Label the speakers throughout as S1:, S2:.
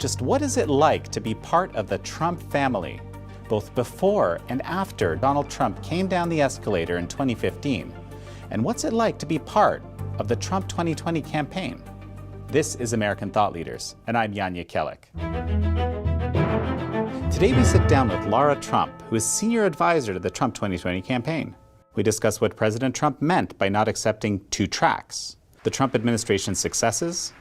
S1: just what is it like to be part of the Trump family, both before and after Donald Trump came down the escalator in 2015? And what's it like to be part of the Trump 2020 campaign? This is American Thought Leaders, and I'm Jekielek. Today we sit down with Lara Trump, who is senior advisor to the Trump 2020 campaign. We discuss what President Trump meant by not accepting two tracks, the Trump administration's successes,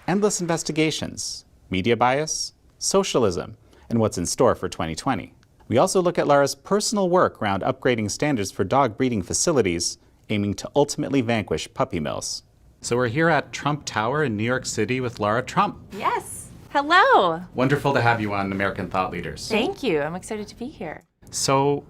S1: endless investigations, media bias, socialism, and what's in store for 2020. We also look at Lara's personal work around upgrading standards for dog breeding facilities, aiming to ultimately vanquish puppy mills. So we're here at Trump Tower in New York City with Lara Trump.
S2: Yes. Hello.
S1: Wonderful to have you on American Thought Leaders.
S2: Thank you. I'm excited to be here.
S1: So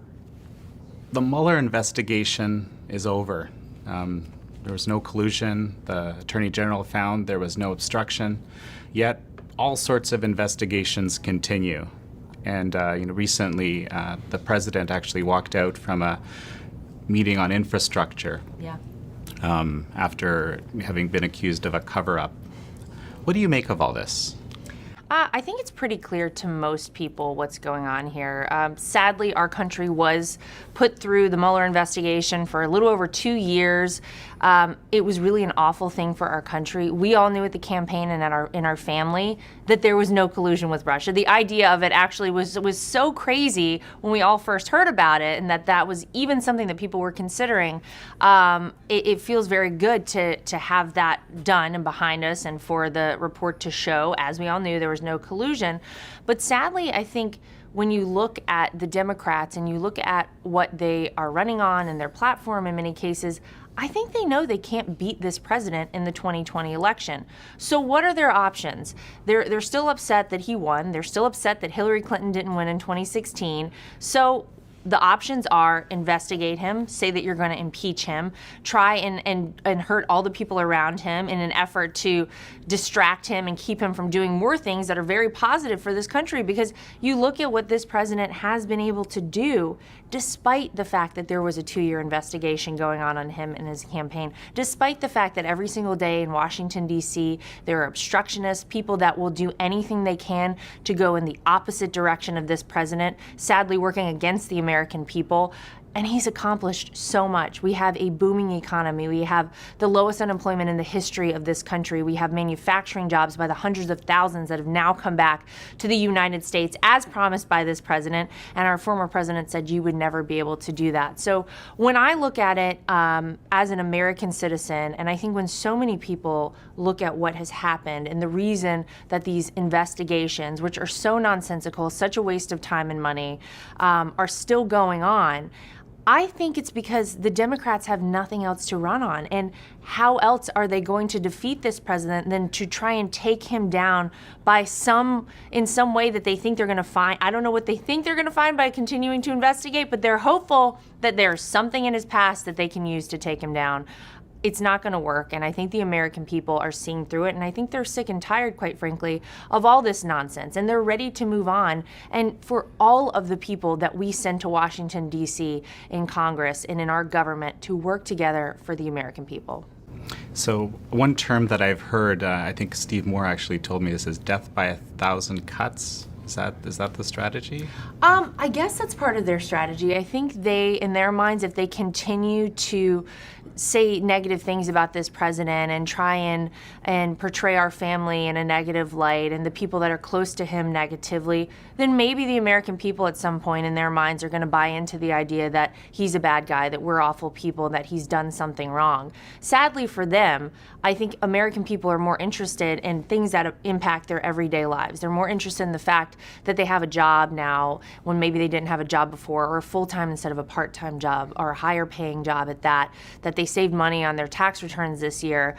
S1: the Mueller investigation is over. There was no collusion. The Attorney General found there was no obstruction. Yet all sorts of investigations continue. And recently, the president actually walked out from a meeting on infrastructure.
S2: Yeah.
S1: After having been accused of a cover-up. What do you make of all this?
S2: I think it's pretty clear to most people what's going on here. Sadly, our country was put through the Mueller investigation for a little over 2 years. It was really an awful thing for our country. We all knew at the campaign and in our family that there was no collusion with Russia. The idea of it actually was so crazy when we all first heard about it, and that was even something that people were considering. It feels very good to have that done and behind us, and for the report to show, as we all knew, there was no collusion. But sadly, I think when you look at the Democrats and you look at what they are running on and their platform in many cases, I think they know they can't beat this president in the 2020 election. So what are their options? They're still upset that he won. They're still upset that Hillary Clinton didn't win in 2016. So the options are investigate him, say that you're going to impeach him, try and hurt all the people around him in an effort to distract him and keep him from doing more things that are very positive for this country. Because you look at what this president has been able to do, despite the fact that there was a 2-year investigation going on him and his campaign, despite the fact that every single day in Washington, D.C., there are obstructionists, people that will do anything they can to go in the opposite direction of this president, sadly working against the American people. And he's accomplished so much. We have a booming economy. We have the lowest unemployment in the history of this country. We have manufacturing jobs by the hundreds of thousands that have now come back to the United States as promised by this president. And our former president said you would never be able to do that. So when I look at it as an American citizen, and I think when so many people look at what has happened and the reason that these investigations, which are so nonsensical, such a waste of time and money, are still going on, I think it's because the Democrats have nothing else to run on. And how else are they going to defeat this president than to try and take him down by in some way that they think they're going to find? I don't know what they think they're going to find by continuing to investigate, but they're hopeful that there's something in his past that they can use to take him down. It's not going to work, and I think the American people are seeing through it, and I think they're sick and tired, quite frankly, of all this nonsense, and they're ready to move on. And for all of the people that we send to Washington, D.C., in Congress and in our government to work together for the American people.
S1: So one term that I've heard, I think Steve Moore actually told me this, is death by 1,000 cuts. Is that the strategy?
S2: I guess that's part of their strategy. I think they, in their minds, if they continue to say negative things about this president and try and portray our family in a negative light and the people that are close to him negatively, then maybe the American people at some point in their minds are going to buy into the idea that he's a bad guy, that we're awful people, that he's done something wrong. Sadly for them, I think American people are more interested in things that impact their everyday lives. They're more interested in the fact that they have a job now when maybe they didn't have a job before, or a full-time instead of a part-time job, or a higher paying job at that they saved money on their tax returns this year.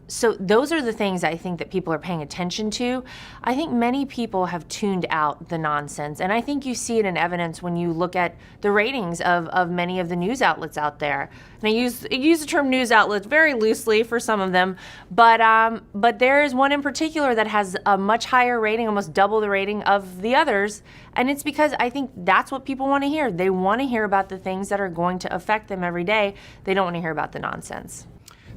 S2: So those are the things I think that people are paying attention to. I think many people have tuned out the nonsense, and I think you see it in evidence when you look at the ratings of many of the news outlets out there. And I use the term news outlets very loosely for some of them, but there is one in particular that has a much higher rating, almost double the rating of the others, and it's because I think that's what people want to hear. They want to hear about the things that are going to affect them every day. They don't want to hear about the nonsense.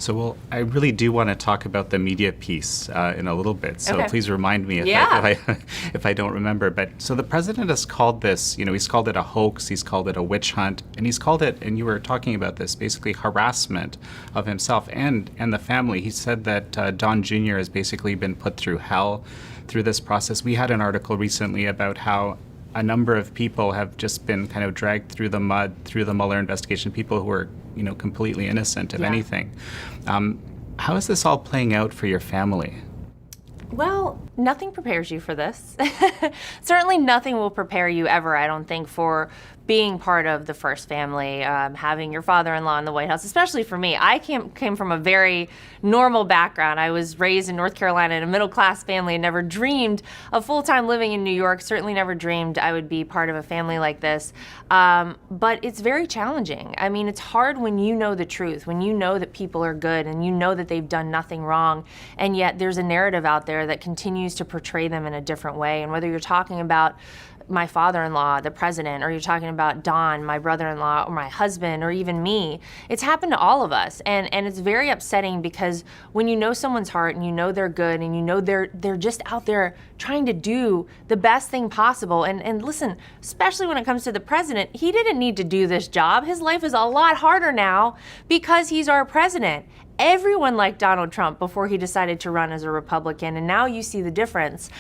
S1: So, well, I really do want to talk about the media piece in a little bit. So
S2: Okay.
S1: please remind me if I don't remember. But so the president has called this, he's called it a hoax, he's called it a witch hunt, and he's called it, and you were talking about this, basically harassment of himself and the family. He said that Don Jr. has basically been put through hell through this process. We had an article recently about how a number of people have just been kind of dragged through the mud through the Mueller investigation, people who are, completely innocent of anything. How is this all playing out for your family?
S2: Well, nothing prepares you for this. Certainly nothing will prepare you ever, I don't think, for being part of the first family, having your father-in-law in the White House, especially for me. I came from a very normal background. I was raised in North Carolina in a middle-class family and never dreamed of full-time living in New York, certainly never dreamed I would be part of a family like this. But it's very challenging. I mean, it's hard when you know the truth, when you know that people are good and you know that they've done nothing wrong, and yet there's a narrative out there that continues to portray them in a different way. And whether you're talking about my father-in-law, the president, or you're talking about Don, my brother-in-law, or my husband, or even me, it's happened to all of us. And it's very upsetting because when you know someone's heart and you know they're good and you know they're just out there trying to do the best thing possible. And listen, especially when it comes to the president, he didn't need to do this job. His life is a lot harder now because he's our president. Everyone liked Donald Trump before he decided to run as a Republican, and now you see the difference.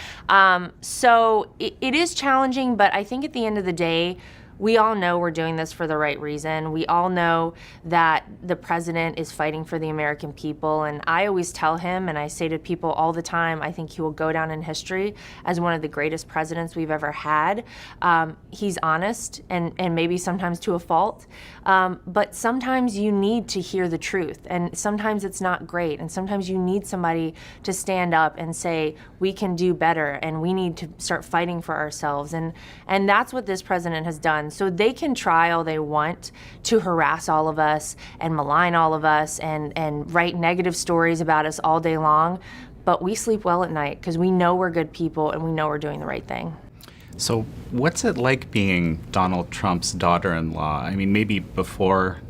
S2: So it is challenging, but I think at the end of the day, we all know we're doing this for the right reason. We all know that the president is fighting for the American people, and I always tell him, and I say to people all the time, I think he will go down in history as one of the greatest presidents we've ever had. He's honest, and maybe sometimes to a fault, but sometimes you need to hear the truth, and sometimes it's not great, and sometimes you need somebody to stand up and say, we can do better, and we need to start fighting for ourselves, and that's what this president has done. So they can try all they want to harass all of us and malign all of us and write negative stories about us all day long, but we sleep well at night because we know we're good people and we know we're doing the right thing.
S1: So what's it like being Donald Trump's daughter-in-law? I mean, maybe before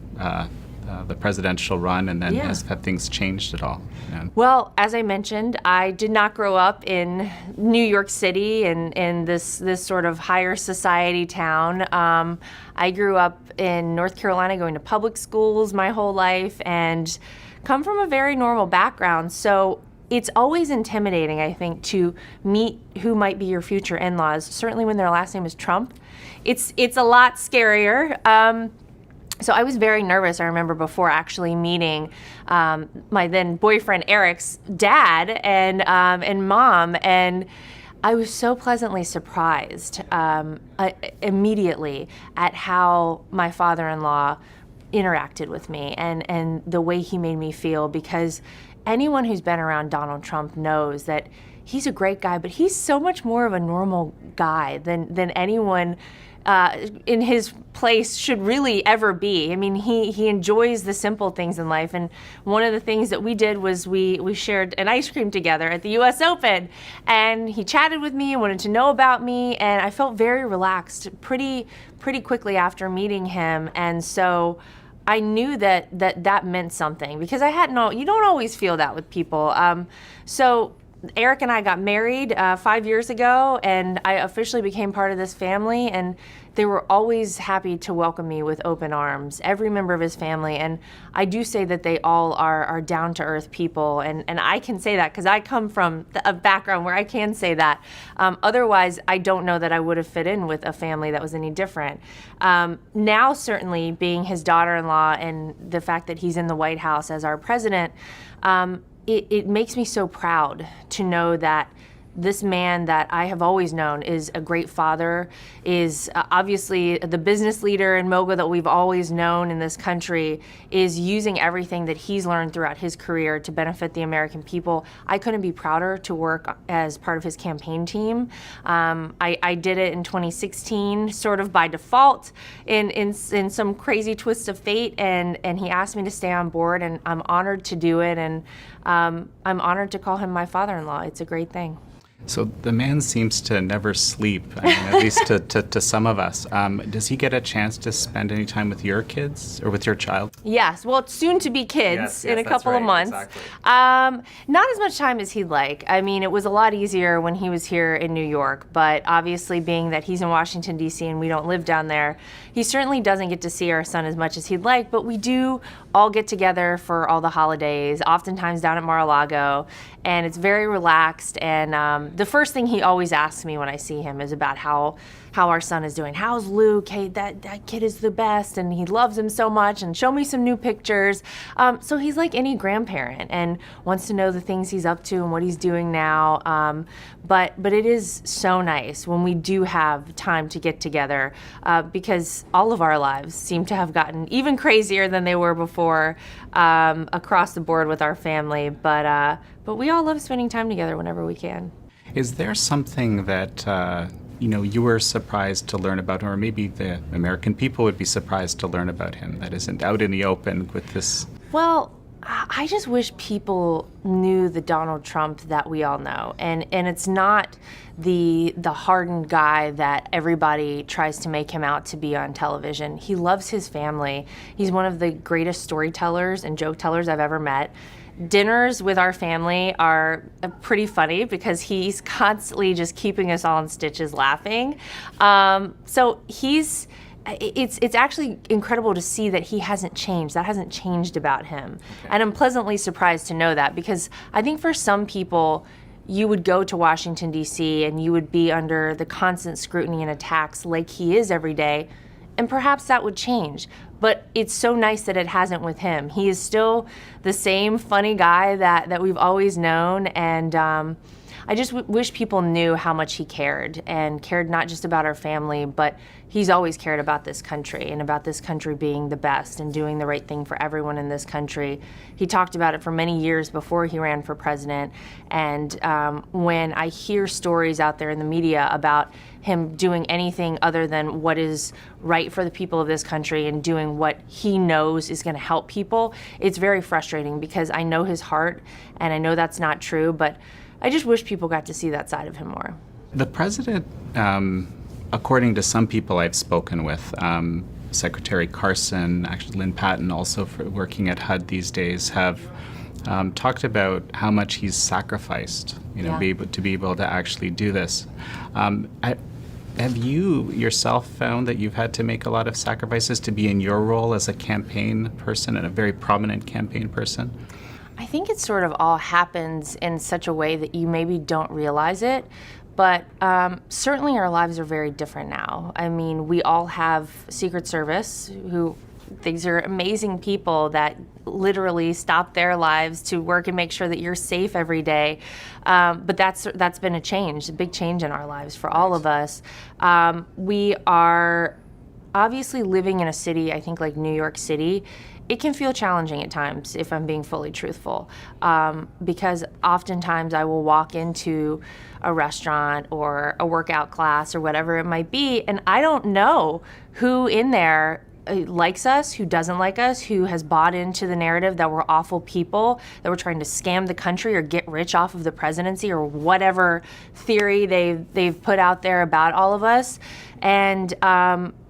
S1: the presidential run, and then have things changed at all? Yeah.
S2: Well, as I mentioned, I did not grow up in New York City and in this sort of higher society town. I grew up in North Carolina going to public schools my whole life and come from a very normal background. So it's always intimidating, I think, to meet who might be your future in-laws, certainly when their last name is Trump. It's a lot scarier. So I was very nervous, I remember, before actually meeting my then boyfriend Eric's dad and mom, and I was so pleasantly surprised immediately at how my father-in-law interacted with me and the way he made me feel, because anyone who's been around Donald Trump knows that he's a great guy, but he's so much more of a normal guy than anyone in his place should really ever be. I mean, he enjoys the simple things in life, and one of the things that we did was we shared an ice cream together at the U.S. Open, and he chatted with me and wanted to know about me, and I felt very relaxed pretty quickly after meeting him, and so I knew that meant something, because you don't always feel that with people. So Eric and I got married 5 years ago, and I officially became part of this family, and they were always happy to welcome me with open arms, every member of his family. And I do say that they all are down-to-earth people, and I can say that because I come from a background where I can say that. Otherwise, I don't know that I would have fit in with a family that was any different. Now, certainly, being his daughter-in-law and the fact that he's in the White House as our president, it makes me so proud to know that this man that I have always known is a great father, is obviously the business leader and mogul that we've always known in this country, is using everything that he's learned throughout his career to benefit the American people. I couldn't be prouder to work as part of his campaign team. I did it in 2016, sort of by default, in some crazy twist of fate, and he asked me to stay on board, and I'm honored to do it, and I'm honored to call him my father-in-law. It's a great thing.
S1: So the man seems to never sleep, I mean, at least to some of us. Does he get a chance to spend any time with your kids or with your child?
S2: Yes, well, soon to be kids in a couple of months.
S1: Exactly.
S2: Not as much time as he'd like. I mean, it was a lot easier when he was here in New York, but obviously being that he's in Washington, D.C. and we don't live down there, he certainly doesn't get to see our son as much as he'd like, but we do all get together for all the holidays, oftentimes down at Mar-a-Lago, and it's very relaxed. And the first thing he always asks me when I see him is about how our son is doing. How's Luke? Hey, that kid is the best, and he loves him so much, and show me some new pictures. So he's like any grandparent and wants to know the things he's up to and what he's doing now. But it is so nice when we do have time to get together, because all of our lives seem to have gotten even crazier than they were before, across the board with our family. But we all love spending time together whenever we can.
S1: Is there something that you were surprised to learn about him, or maybe the American people would be surprised to learn about him that isn't out in the open with this?
S2: Well, I just wish people knew the Donald Trump that we all know. And it's not the hardened guy that everybody tries to make him out to be on television. He loves his family. He's one of the greatest storytellers and joke tellers I've ever met. Dinners with our family are pretty funny because he's constantly just keeping us all in stitches laughing. So it's actually incredible to see that he hasn't changed. That hasn't changed about him. Okay. And I'm pleasantly surprised to know that, because I think for some people, you would go to Washington, D.C., and you would be under the constant scrutiny and attacks like he is every day, and perhaps that would change. But it's so nice that it hasn't with him. He is still the same funny guy that we've always known, and I just wish people knew how much he cared, and cared not just about our family, but he's always cared about this country and about this country being the best and doing the right thing for everyone in this country. He talked about it for many years before he ran for president, and when I hear stories out there in the media about him doing anything other than what is right for the people of this country and doing what he knows is going to help people, it's very frustrating, because I know his heart and I know that's not true, but I just wish people got to see that side of him more.
S1: The president, according to some people I've spoken with, Secretary Carson, actually Lynn Patton, also working at HUD these days, have talked about how much he's sacrificed, to be able to actually do this. Have you yourself found that you've had to make a lot of sacrifices to be in your role as a campaign person and a very prominent campaign person?
S2: I think it sort of all happens in such a way that you maybe don't realize it, but certainly our lives are very different now. I mean, we all have Secret Service, these are amazing people that literally stop their lives to work and make sure that you're safe every day. But that's been a big change in our lives for all of us. We are obviously living in a city, I think like New York City. It can feel challenging at times, if I'm being fully truthful, because oftentimes I will walk into a restaurant or a workout class or whatever it might be, and I don't know who in there likes us, who doesn't like us, who has bought into the narrative that we're awful people, that we're trying to scam the country or get rich off of the presidency or whatever theory they've put out there about all of us. And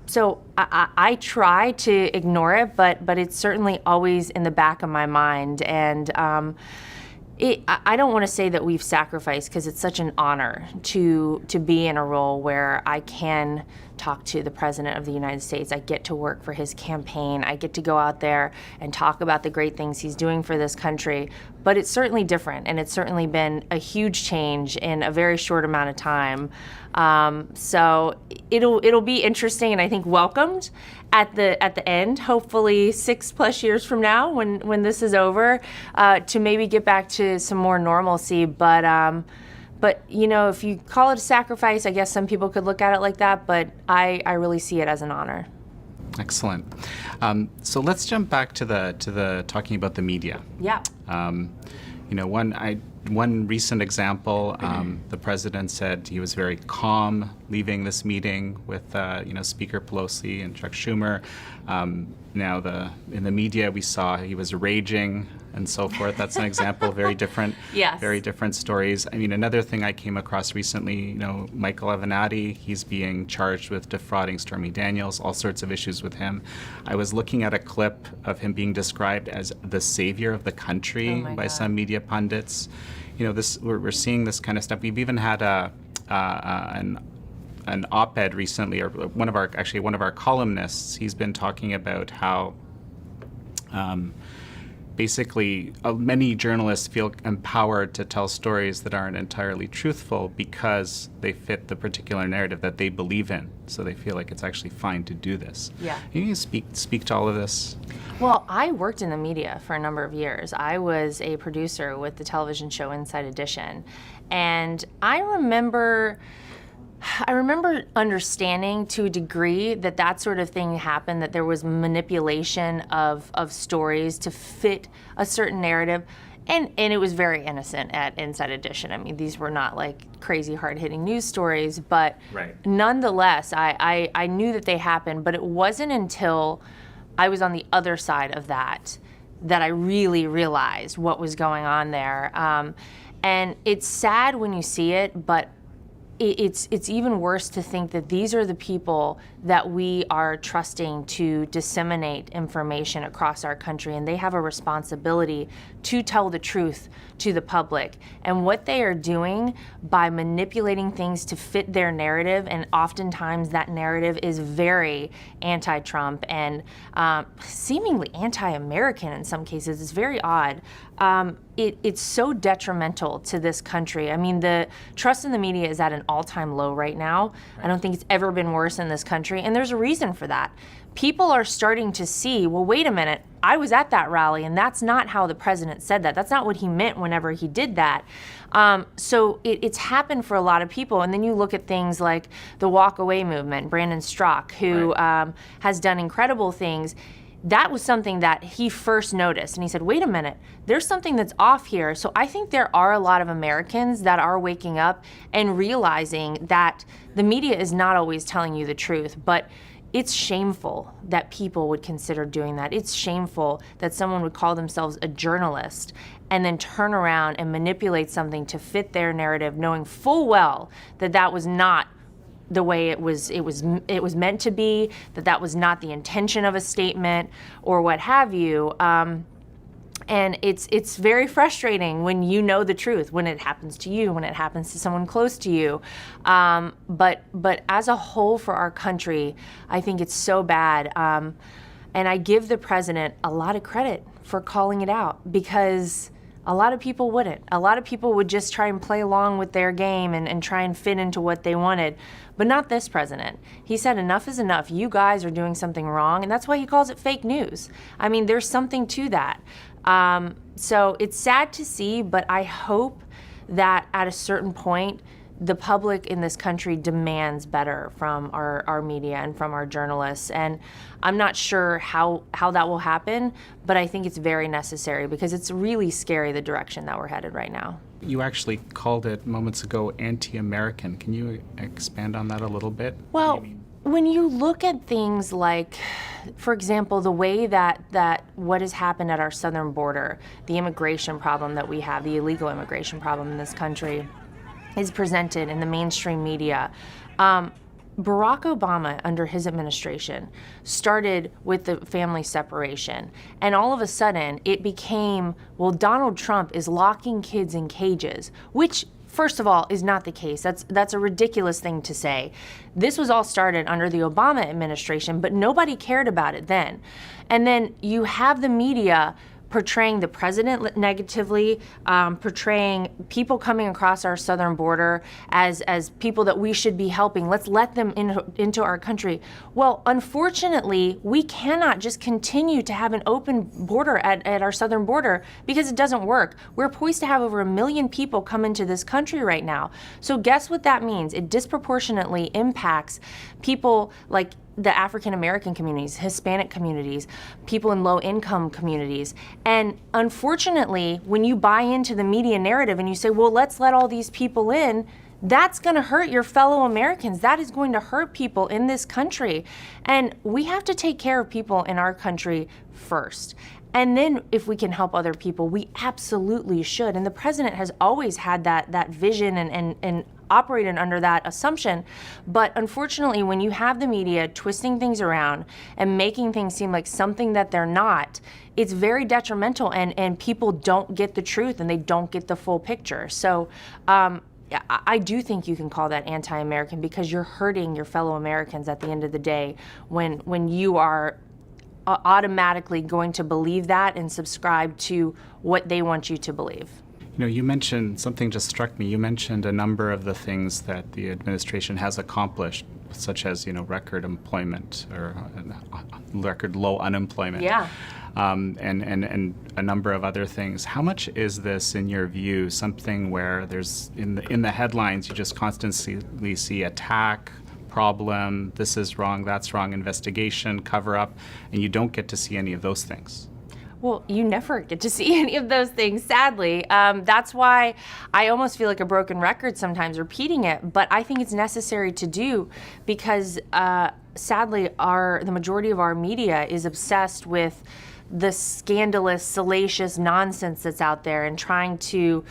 S2: so I try to ignore it, but it's certainly always in the back of my mind. And I don't want to say that we've sacrificed, because it's such an honor to be in a role where I can talk to the President of the United States. I get to work for his campaign. I get to go out there and talk about the great things he's doing for this country. But it's certainly different, and it's certainly been a huge change in a very short amount of time. So it'll be interesting, and I think welcomed at the end, hopefully 6+ years from now, when this is over, to maybe get back to some more normalcy. But if you call it a sacrifice, I guess some people could look at it like that, but I really see it as an honor.
S1: Excellent. So let's jump back to the talking about the media.
S2: Yeah.
S1: One recent example, the president said he was very calm leaving this meeting with Speaker Pelosi and Chuck Schumer. Now, in the media, we saw he was raging and so forth. That's an example. Very different,
S2: Yes.
S1: very different stories. I mean, another thing I came across recently, Michael Avenatti, he's being charged with defrauding Stormy Daniels, all sorts of issues with him. I was looking at a clip of him being described as the savior of the country by some media pundits. We're seeing this kind of stuff. We've even had an op-ed recently, or one of our columnists, he's been talking about how basically many journalists feel empowered to tell stories that aren't entirely truthful because they fit the particular narrative that they believe in. So they feel like it's actually fine to do this.
S2: Yeah.
S1: Can you speak to all of this?
S2: Well, I worked in the media for a number of years. I was a producer with the television show Inside Edition. And I remember understanding to a degree that sort of thing happened, that there was manipulation of stories to fit a certain narrative. And it was very innocent at Inside Edition. I mean, these were not like crazy hard-hitting news stories, but nonetheless, I knew that they happened, but it wasn't until I was on the other side of that I really realized what was going on there. And it's sad when you see it, but it's even worse to think that these are the people that we are trusting to disseminate information across our country, and they have a responsibility to tell the truth to the public. And what they are doing by manipulating things to fit their narrative, and oftentimes that narrative is very anti-Trump and seemingly anti-American in some cases. It's very odd. It's so detrimental to this country. I mean, the trust in the media is at an all-time low right now. I don't think it's ever been worse in this country, and there's a reason for that. People are starting to see, well, wait a minute, I was at that rally, and that's not how the president said that. That's not what he meant whenever he did that. So it's happened for a lot of people. And then you look at things like the walk away movement, Brandon Strzok, who has done incredible things. That was something that he first noticed, and he said, wait a minute, there's something that's off here. So I think there are a lot of Americans that are waking up and realizing that the media is not always telling you the truth, but it's shameful that people would consider doing that. It's shameful that someone would call themselves a journalist and then turn around and manipulate something to fit their narrative, knowing full well that that was not the way it was meant to be, that was not the intention of a statement or what have you. And it's very frustrating when you know the truth, when it happens to you, when it happens to someone close to you. But as a whole for our country, I think it's so bad. And I give the president a lot of credit for calling it out, because a lot of people wouldn't. A lot of people would just try and play along with their game and try and fit into what they wanted. But not this president. He said enough is enough. You guys are doing something wrong. And that's why he calls it fake news. I mean, there's something to that. So it's sad to see, but I hope that at a certain point, the public in this country demands better from our media and from our journalists. And I'm not sure how that will happen, but I think it's very necessary, because it's really scary the direction that we're headed right now.
S1: You actually called it moments ago anti-American. Can you expand on that a little bit?
S2: Well, when you look at things like, for example, the way that what has happened at our southern border, the immigration problem that we have, the illegal immigration problem in this country, is presented in the mainstream media. Barack Obama, under his administration, started with the family separation. And all of a sudden, it became, well, Donald Trump is locking kids in cages, which, first of all, is not the case. That's a ridiculous thing to say. This was all started under the Obama administration, but nobody cared about it then. And then you have the media portraying the president negatively, portraying people coming across our southern border as people that we should be helping. Let's let them into our country. Well, unfortunately, we cannot just continue to have an open border at our southern border, because it doesn't work. We're poised to have over 1 million people come into this country right now. So guess what that means? It disproportionately impacts people like the African American communities, Hispanic communities, people in low income communities. And unfortunately, when you buy into the media narrative and you say, well, let's let all these people in, that's going to hurt your fellow Americans. That is going to hurt people in this country. And we have to take care of people in our country first. And then if we can help other people, we absolutely should. And the president has always had that vision and operated under that assumption. But unfortunately, when you have the media twisting things around and making things seem like something that they're not, it's very detrimental, and people don't get the truth and they don't get the full picture. So I do think you can call that anti-American, because you're hurting your fellow Americans at the end of the day when you are automatically going to believe that and subscribe to what they want you to believe.
S1: You know, you mentioned, something just struck me, you mentioned a number of the things that the administration has accomplished, such as, record employment or record low unemployment.
S2: Yeah.
S1: And a number of other things. How much is this, in your view, something where there's, in the headlines, you just constantly see attack, problem, this is wrong, that's wrong, investigation, cover up, and you don't get to see any of those things?
S2: Well, you never get to see any of those things, sadly. That's why I almost feel like a broken record sometimes repeating it, but I think it's necessary to do, because sadly the majority of our media is obsessed with the scandalous, salacious nonsense that's out there and trying to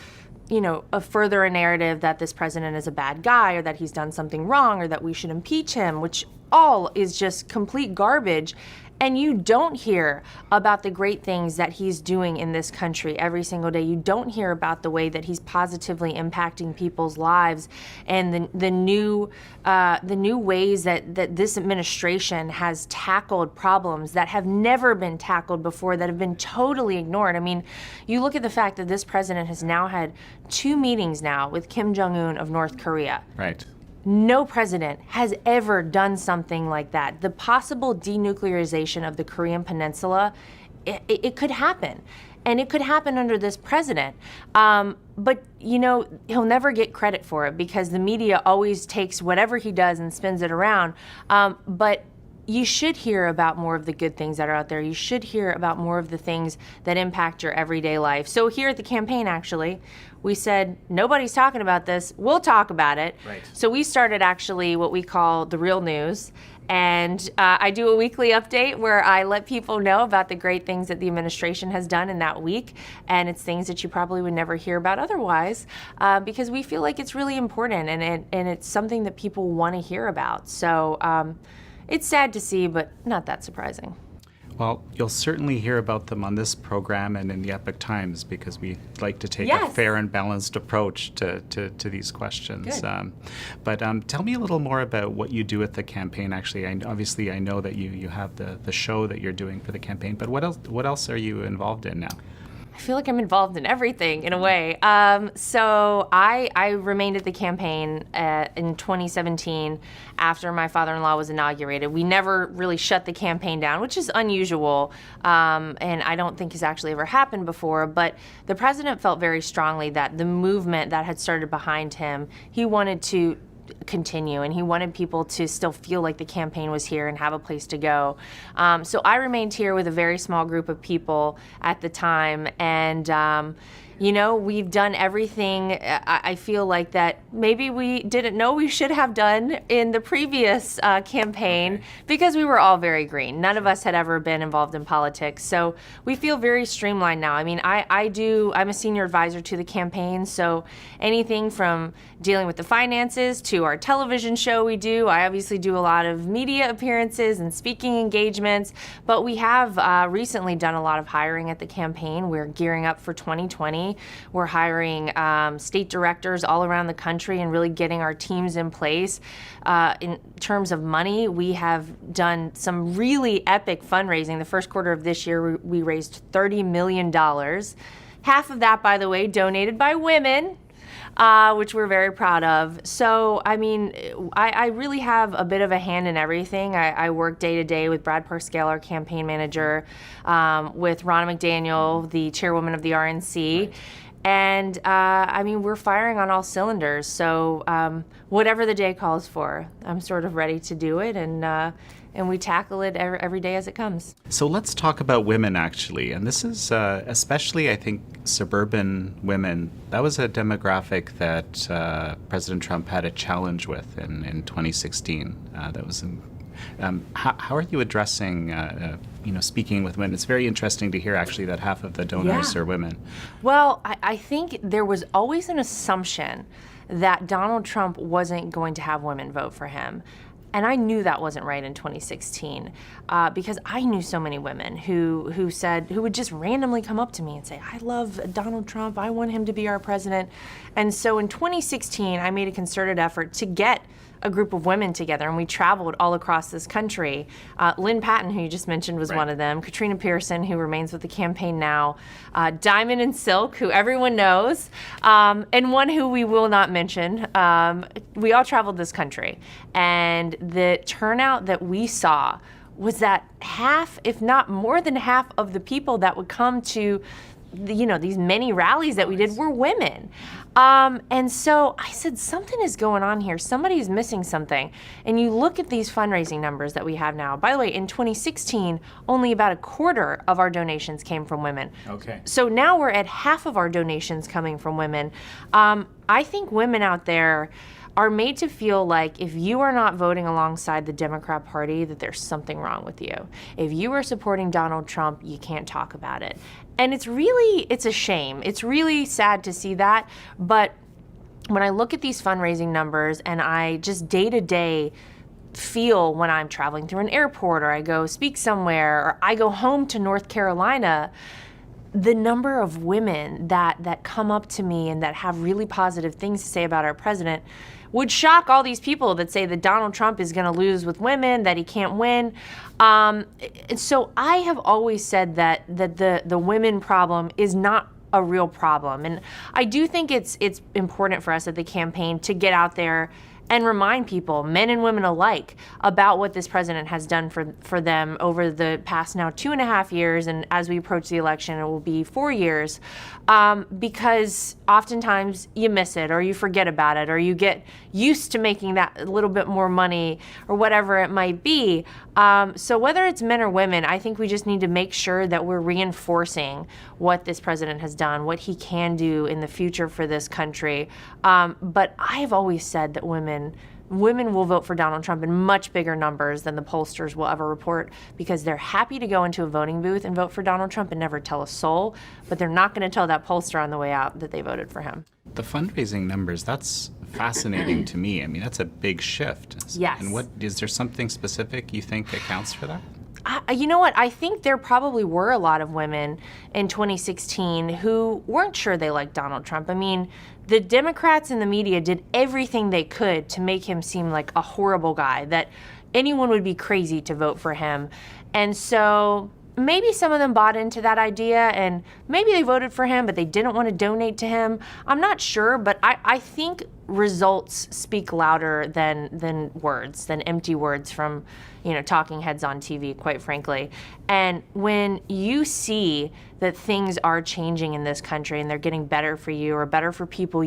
S2: further a narrative that this president is a bad guy, or that he's done something wrong, or that we should impeach him, which all is just complete garbage. And you don't hear about the great things that he's doing in this country every single day. You don't hear about the way that he's positively impacting people's lives, and the new ways that this administration has tackled problems that have never been tackled before, that have been totally ignored. I mean, you look at the fact that this president has now had 2 meetings now with Kim Jong-un of North Korea.
S1: Right.
S2: No president has ever done something like that. The possible denuclearization of the Korean Peninsula, it could happen. And it could happen under this president. But, he'll never get credit for it, because the media always takes whatever he does and spins it around. But you should hear about more of the good things that are out there. You should hear about more of the things that impact your everyday life. So here at the campaign, actually, we said, nobody's talking about this. We'll talk about it.
S1: Right.
S2: So we started actually what we call the real news. And I do a weekly update where I let people know about the great things that the administration has done in that week. And it's things that you probably would never hear about otherwise, because we feel like it's really important, and it's something that people want to hear about. So it's sad to see, but not that surprising.
S1: Well, you'll certainly hear about them on this program and in the Epoch Times, because we like to take
S2: Yes.
S1: a fair and balanced approach to these questions.
S2: Good.
S1: But tell me a little more about what you do at the campaign. Actually, I know that you have the show that you're doing for the campaign, but what else are you involved in now?
S2: I feel like I'm involved in everything in a way. So I remained at the campaign in 2017 after my father-in-law was inaugurated. We never really shut the campaign down, which is unusual, and I don't think has actually ever happened before. But the president felt very strongly that the movement that had started behind him, he wanted to continue, and he wanted people to still feel like the campaign was here and have a place to go. So I remained here with a very small group of people at the time, and we've done everything I feel like that maybe we didn't know we should have done in the previous campaign, because we were all very green. None of us had ever been involved in politics. So we feel very streamlined now. I mean, I'm a senior advisor to the campaign, so anything from dealing with the finances to our television show we do. I obviously do a lot of media appearances and speaking engagements, but we have recently done a lot of hiring at the campaign. We're gearing up for 2020. We're hiring state directors all around the country and really getting our teams in place. In terms of money, we have done some really epic fundraising. The first quarter of this year, we raised $30 million. Half of that, by the way, donated by women, which we're very proud of. So, I mean, I really have a bit of a hand in everything. I work day to day with Brad Parscale, our campaign manager, with Ronna McDaniel, the chairwoman of the RNC. And I mean, we're firing on all cylinders. So whatever the day calls for, I'm sort of ready to do it, and we tackle it every day as it comes.
S1: So let's talk about women, actually. And this is especially, I think, suburban women. That was a demographic that President Trump had a challenge with in 2016. That was how are you addressing, speaking with women? It's very interesting to hear, actually, that half of the donors are women.
S2: Well, I think there was always an assumption that Donald Trump wasn't going to have women vote for him. And I knew that wasn't right in 2016 because I knew so many women who would just randomly come up to me and say, I love Donald Trump, I want him to be our president. And so in 2016, I made a concerted effort to get a group of women together, and we traveled all across this country. Lynn Patton, who you just mentioned, was one of them. Katrina Pearson, who remains with the campaign now. Diamond and Silk, who everyone knows, and one who we will not mention. We all traveled this country, and the turnout that we saw was that half, if not more than half, of the people that would come to these many rallies that we did were women. And so I said, something is going on here. Somebody's missing something. And you look at these fundraising numbers that we have now. By the way, in 2016, only about a quarter of our donations came from women.
S1: Okay.
S2: So now we're at half of our donations coming from women. I think women out there are made to feel like if you are not voting alongside the Democrat Party, that there's something wrong with you. If you are supporting Donald Trump, you can't talk about it. And it's a shame. It's really sad to see that. But when I look at these fundraising numbers and I just day to day feel when I'm traveling through an airport or I go speak somewhere or I go home to North Carolina, the number of women that come up to me and that have really positive things to say about our president would shock all these people that say that Donald Trump is going to lose with women, that he can't win. So I have always said that the women problem is not a real problem. And I do think it's important for us at the campaign to get out there and remind people, men and women alike, about what this president has done for them over the past now 2.5 years, and as we approach the election, it will be 4 years, because oftentimes you miss it, or you forget about it, or you get used to making that little bit more money, or whatever it might be. So whether it's men or women, I think we just need to make sure that we're reinforcing what this president has done, what he can do in the future for this country. But I've always said that women will vote for Donald Trump in much bigger numbers than the pollsters will ever report, because they're happy to go into a voting booth and vote for Donald Trump and never tell a soul, but they're not going to tell that pollster on the way out that they voted for him.
S1: The fundraising numbers, that's fascinating to me. I mean, that's a big shift.
S2: Yes.
S1: And is there something specific you think accounts for that?
S2: You know what? I think there probably were a lot of women in 2016 who weren't sure they liked Donald Trump. I mean, the Democrats and the media did everything they could to make him seem like a horrible guy, that anyone would be crazy to vote for him. And so maybe some of them bought into that idea, and maybe they voted for him, but they didn't want to donate to him. I'm not sure, but I think results speak louder than words, than empty words from talking heads on TV, quite frankly. And when you see that things are changing in this country and they're getting better for you or better for people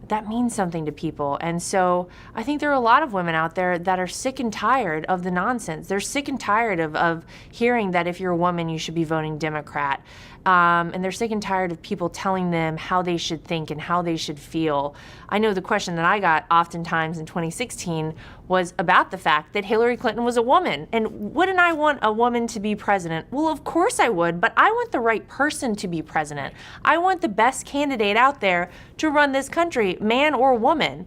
S2: that means something to people. And so I think there are a lot of women out there that are sick and tired of the nonsense. They're sick and tired of hearing that if you're a woman, you should be voting Democrat. And they're sick and tired of people telling them how they should think and how they should feel. I know the question that I got oftentimes in 2016 was about the fact that Hillary Clinton was a woman. And wouldn't I want a woman to be president? Well, of course I would, but I want the right person to be president. I want the best candidate out there to run this country, man or woman.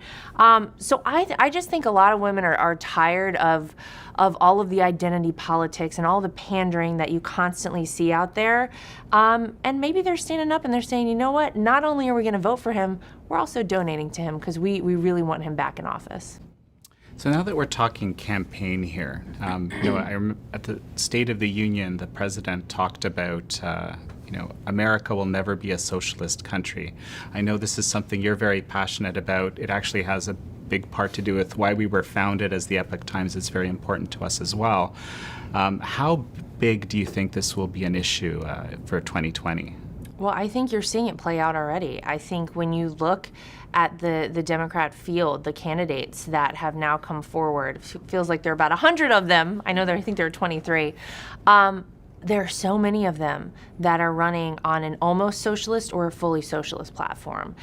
S2: So I just think a lot of women are tired of all of the identity politics and all the pandering that you constantly see out there. And maybe they're standing up and they're saying, you know what, not only are we going to vote for him, we're also donating to him because we really want him back in office.
S1: So now that we're talking campaign here, at the State of the Union, the president talked about, America will never be a socialist country. I know this is something you're very passionate about. It actually has a big part to do with why we were founded as the Epoch Times. It's very important to us as well. How big do you think this will be an issue for 2020?
S2: Well, I think you're seeing it play out already. I think when you look at the Democrat field, the candidates that have now come forward, it feels like there are about 100 of them. I think there are 23. There are so many of them that are running on an almost socialist or a fully socialist platform.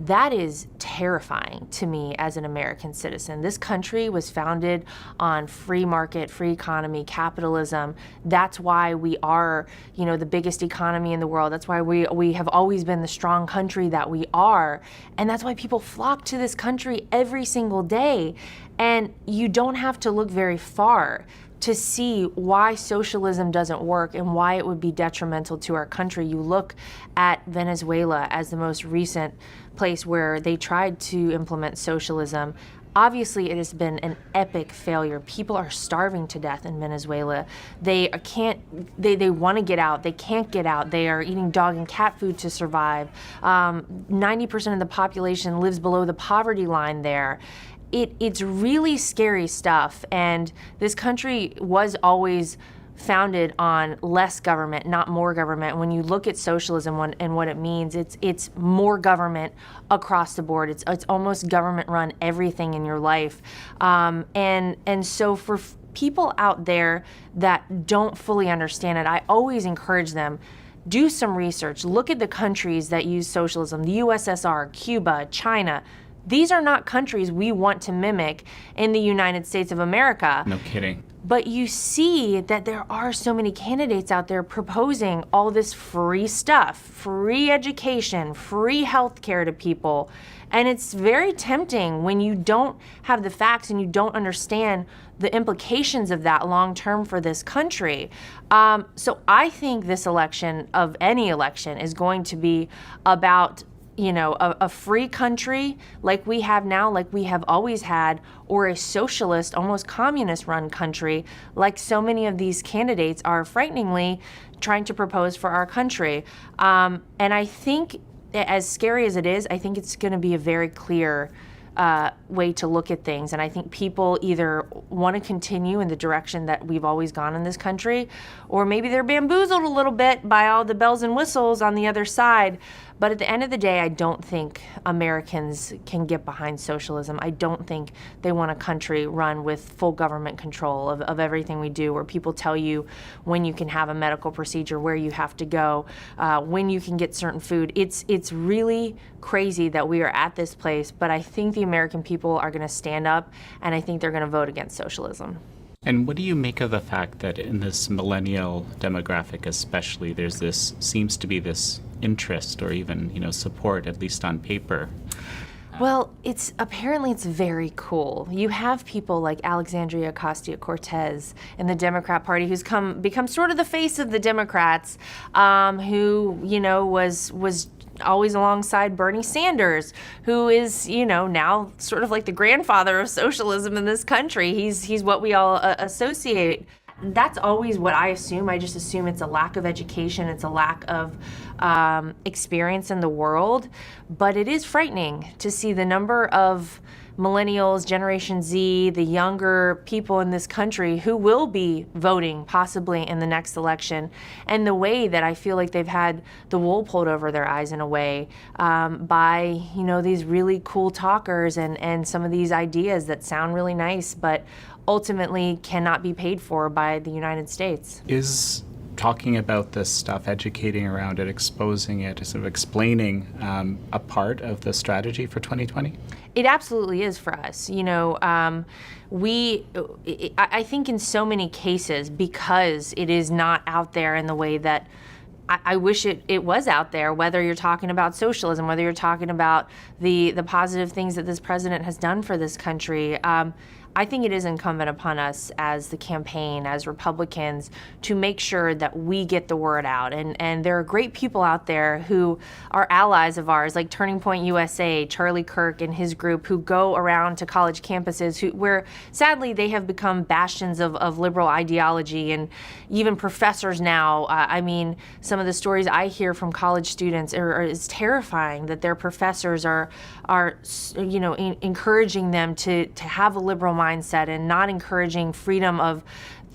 S2: That is terrifying to me as an American citizen. This country was founded on free market, free economy, capitalism. That's why we are, the biggest economy in the world. That's why we have always been the strong country that we are. And that's why people flock to this country every single day. And you don't have to look very far to see why socialism doesn't work and why it would be detrimental to our country. You look at Venezuela as the most recent place where they tried to implement socialism. Obviously, it has been an epic failure. People are starving to death in Venezuela. They want to get out. They can't get out. They are eating dog and cat food to survive. 90% of the population lives below the poverty line there. It's really scary stuff, and this country was always founded on less government, not more government. When you look at socialism and what it means, it's more government across the board. It's almost government run everything in your life, and so for people out there that don't fully understand it, I always encourage them. Do some research. Look at the countries that use socialism: the USSR, Cuba, China. These are not countries we want to mimic in the United States of America.
S1: No kidding.
S2: But you see that there are so many candidates out there proposing all this free stuff, free education, free health care to people. And it's very tempting when you don't have the facts and you don't understand the implications of that long term for this country. So I think this election, of any election, is going to be about a free country like we have now, like we have always had, or a socialist, almost communist-run country like so many of these candidates are frighteningly trying to propose for our country. And I think, as scary as it is, I think it's going to be a very clear way to look at things. And I think people either want to continue in the direction that we've always gone in this country, or maybe they're bamboozled a little bit by all the bells and whistles on the other side. But at the end of the day, I don't think Americans can get behind socialism. I don't think they want a country run with full government control of everything we do, where people tell you when you can have a medical procedure, where you have to go, when you can get certain food. It's really crazy that we are at this place, but I think the American people are going to stand up, and I think they're going to vote against socialism.
S1: And what do you make of the fact that in this millennial demographic especially, seems to be this interest or even, support, at least on paper?
S2: Well, it's very cool. You have people like Alexandria Ocasio-Cortez in the Democrat Party, who's become sort of the face of the Democrats, who was always alongside Bernie Sanders, who is, now sort of like the grandfather of socialism in this country. He's what we all associate. That's always what I assume. I just assume it's a lack of education. It's a lack of experience in the world. But it is frightening to see the number of millennials, Generation Z, the younger people in this country who will be voting possibly in the next election, and the way that I feel like they've had the wool pulled over their eyes in a way by these really cool talkers and some of these ideas that sound really nice but ultimately cannot be paid for by the United States.
S1: Is talking about this stuff, educating around it, exposing it, sort of explaining a part of the strategy for 2020?
S2: It absolutely is for us. I think in so many cases, because it is not out there in the way that I wish it was out there, whether you're talking about socialism, whether you're talking about the positive things that this president has done for this country. I think it is incumbent upon us as the campaign, as Republicans, to make sure that we get the word out. And there are great people out there who are allies of ours, like Turning Point USA, Charlie Kirk and his group, who go around to college campuses where sadly they have become bastions of liberal ideology, and even professors now. Some of the stories I hear from college students is terrifying, that their professors are encouraging them to have a liberal mindset and not encouraging freedom of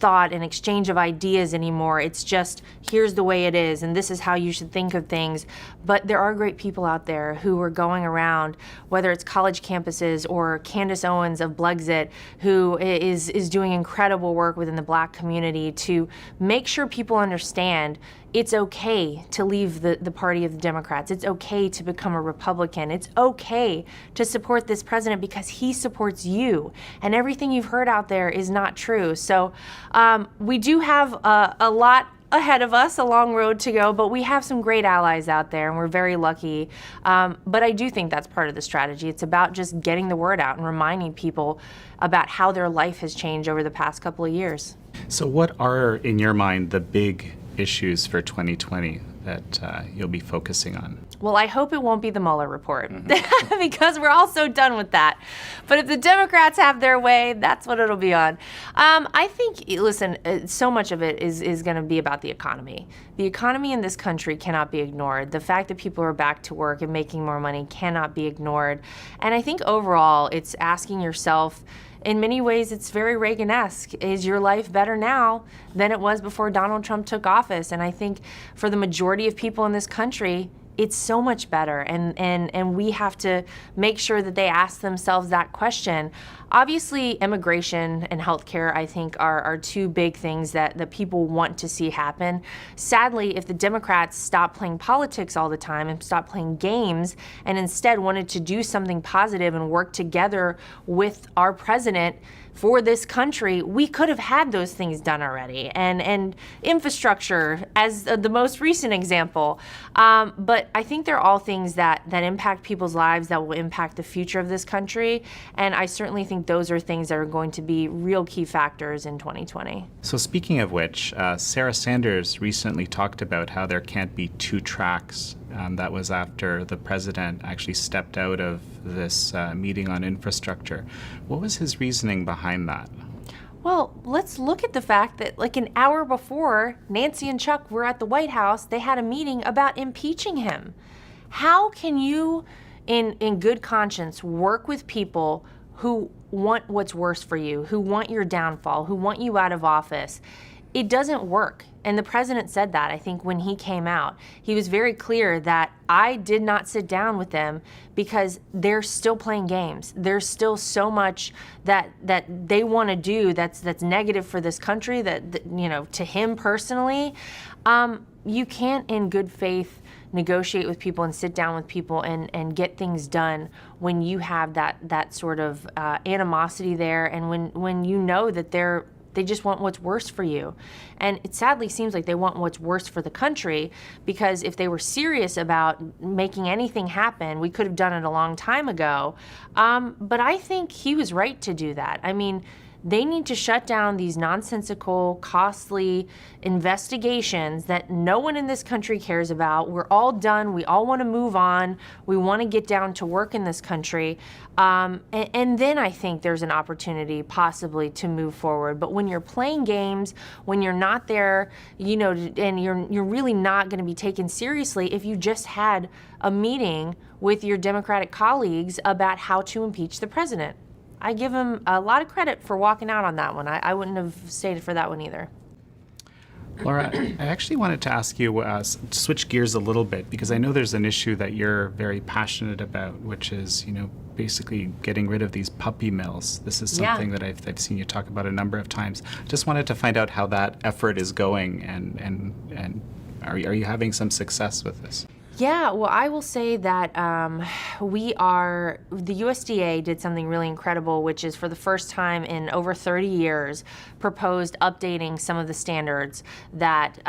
S2: thought and exchange of ideas anymore. It's just, here's the way it is, and this is how you should think of things. But there are great people out there who are going around, whether it's college campuses or Candace Owens of Blexit, who is doing incredible work within the Black community to make sure people understand it's okay to leave the party of the Democrats. It's okay to become a Republican. It's okay to support this president because he supports you. And everything you've heard out there is not true. So we do have a lot ahead of us, a long road to go, but we have some great allies out there, and we're very lucky. But I do think that's part of the strategy. It's about just getting the word out and reminding people about how their life has changed over the past couple of years.
S1: So what are, in your mind, the big issues for 2020 that you'll be focusing on?
S2: Well, I hope it won't be the Mueller report because we're all so done with that. But if the Democrats have their way, that's what it'll be on. I think, listen, so much of it is going to be about the economy. The economy in this country cannot be ignored. The fact that people are back to work and making more money cannot be ignored. And I think overall, it's asking yourself, in many ways, it's very Reagan-esque. Is your life better now than it was before Donald Trump took office? And I think for the majority of people in this country, it's so much better, and we have to make sure that they ask themselves that question. Obviously, immigration and healthcare, I think, are two big things that people want to see happen. Sadly, if the Democrats stop playing politics all the time and stop playing games and instead wanted to do something positive and work together with our president for this country, we could have had those things done already, and infrastructure as the most recent example. But I think they're all things that impact people's lives, that will impact the future of this country, and I certainly think those are things that are going to be real key factors in 2020.
S1: So speaking of which, Sarah Sanders recently talked about how there can't be two tracks. That was after the president actually stepped out of this meeting on infrastructure. What was his reasoning behind that?
S2: Well, let's look at the fact that like an hour before Nancy and Chuck were at the White House, they had a meeting about impeaching him. How can you, in good conscience, work with people who want what's worse for you, who want your downfall, who want you out of office? It doesn't work. And the president said that, I think, when he came out. He was very clear that I did not sit down with them because they're still playing games. There's still so much that they want to do that's negative for this country, that you know, to him personally. You can't, in good faith, negotiate with people and sit down with people and get things done when you have that sort of animosity there, and when you know that they just want what's worse for you. And it sadly seems like they want what's worse for the country, because if they were serious about making anything happen, we could have done it a long time ago. But I think he was right to do that. I mean, they need to shut down these nonsensical, costly investigations that no one in this country cares about. We're all done. We all want to move on. We want to get down to work in this country. And then I think there's an opportunity possibly to move forward. But when you're playing games, when you're not there, you know, and you're really not going to be taken seriously if you just had a meeting with your Democratic colleagues about how to impeach the president. I give him a lot of credit for walking out on that one. I wouldn't have stayed for that one either.
S1: Laura, I actually wanted to ask you to switch gears a little bit, because I know there's an issue that you're very passionate about, which is, you know, basically getting rid of these puppy mills. This is something that I've seen you talk about a number of times. Just wanted to find out how that effort is going, and are you having some success with this?
S2: Yeah, well, I will say that the USDA did something really incredible, which is for the first time in over 30 years, proposed updating some of the standards that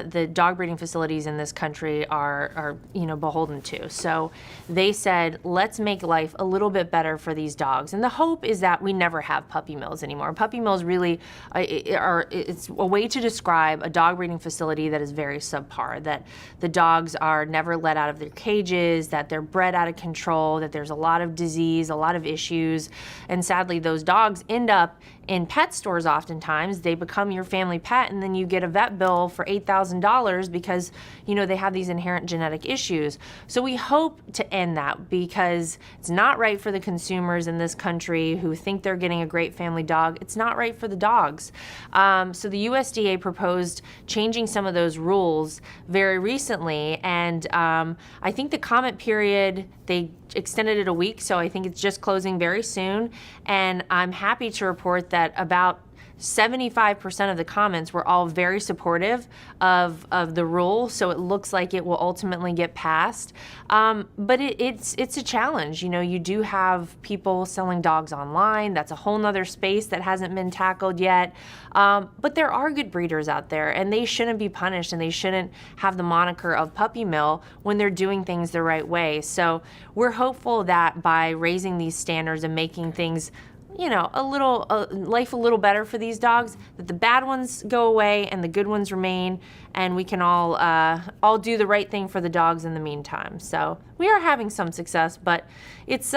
S2: the dog breeding facilities in this country are beholden to. So they said, let's make life a little bit better for these dogs. And the hope is that we never have puppy mills anymore. Puppy mills really it's a way to describe a dog breeding facility that is very subpar, that the dogs are never let out of their cages, that they're bred out of control, that there's a lot of disease, a lot of issues, and sadly those dogs end up in pet stores oftentimes, they become your family pet, and then you get a vet bill for $8,000 because, they have these inherent genetic issues. So we hope to end that, because it's not right for the consumers in this country who think they're getting a great family dog. It's not right for the dogs. So the USDA proposed changing some of those rules very recently, and I think the comment period, they extended it a week, so I think it's just closing very soon. And I'm happy to report that about 75% of the comments were all very supportive of the rule, so it looks like it will ultimately get passed. But it's a challenge. You do have people selling dogs online. That's a whole nother space that hasn't been tackled yet. But there are good breeders out there, and they shouldn't be punished, and they shouldn't have the moniker of puppy mill when they're doing things the right way. So we're hopeful that by raising these standards and making things life a little better for these dogs, that the bad ones go away and the good ones remain, and we can all do the right thing for the dogs in the meantime. So we are having some success, but it's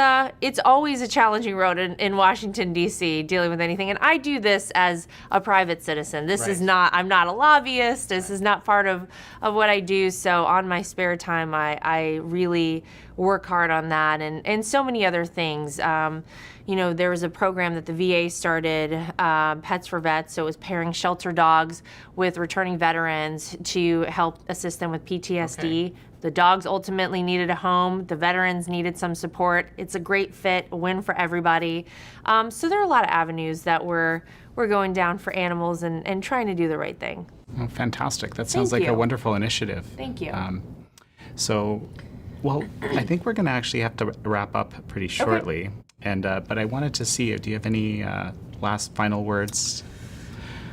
S2: always a challenging road in Washington, D.C., dealing with anything. And I do this as a private citizen. This is not, I'm not a lobbyist. This is not part of what I do. So on my spare time, I really work hard on that and so many other things. There was a program that the VA started, Pets for Vets, so it was pairing shelter dogs with returning veterans to help assist them with PTSD. Okay. The dogs ultimately needed a home. The veterans needed some support. It's a great fit, a win for everybody. So there are a lot of avenues that we're going down for animals and trying to do the right thing.
S1: Oh, fantastic. That sounds like a wonderful initiative.
S2: Thank you.
S1: Well, I think we're going to actually have to wrap up pretty shortly. Okay. But I wanted to see, do you have any last final words?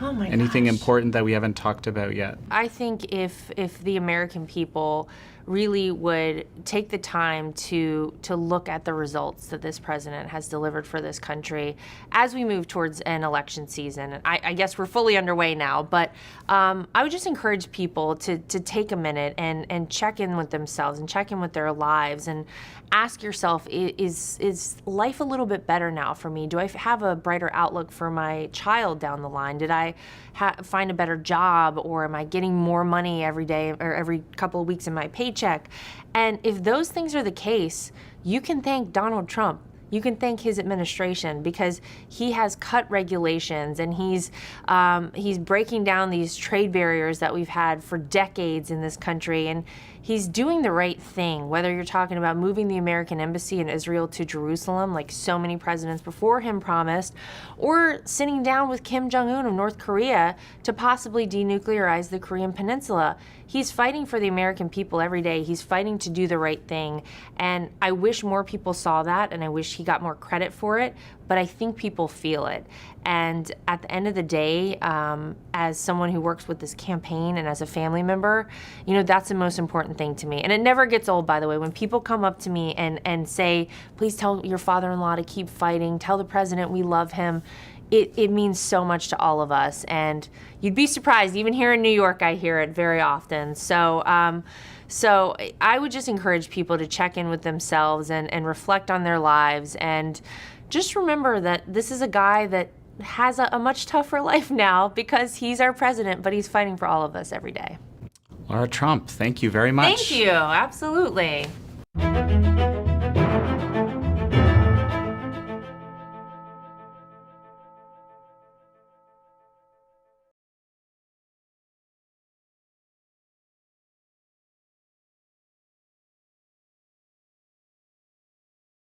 S2: Oh my gosh.
S1: Anything important that we haven't talked about yet?
S2: I think if the American people really would take the time to look at the results that this president has delivered for this country as we move towards an election season. I guess we're fully underway now, but I would just encourage people to take a minute and check in with themselves and check in with their lives and ask yourself, is life a little bit better now for me? Do I have a brighter outlook for my child down the line? Did I find a better job, or am I getting more money every day or every couple of weeks in my paycheck? And if those things are the case, you can thank Donald Trump. You can thank his administration, because he has cut regulations and he's breaking down these trade barriers that we've had for decades in this country, and he's doing the right thing, whether you're talking about moving the American embassy in Israel to Jerusalem, like so many presidents before him promised, or sitting down with Kim Jong-un of North Korea to possibly denuclearize the Korean Peninsula. He's fighting for the American people every day. He's fighting to do the right thing. And I wish more people saw that, and I wish he got more credit for it, but I think people feel it. And at the end of the day, as someone who works with this campaign and as a family member, that's the most important thing to me. And it never gets old, by the way. When people come up to me and say, please tell your father-in-law to keep fighting, tell the president we love him, it means so much to all of us. And you'd be surprised, even here in New York, I hear it very often. So I would just encourage people to check in with themselves and reflect on their lives, and just remember that this is a guy that has a much tougher life now because he's our president, but he's fighting for all of us every day.
S1: Lara Trump, thank you very much.
S2: Thank you, absolutely.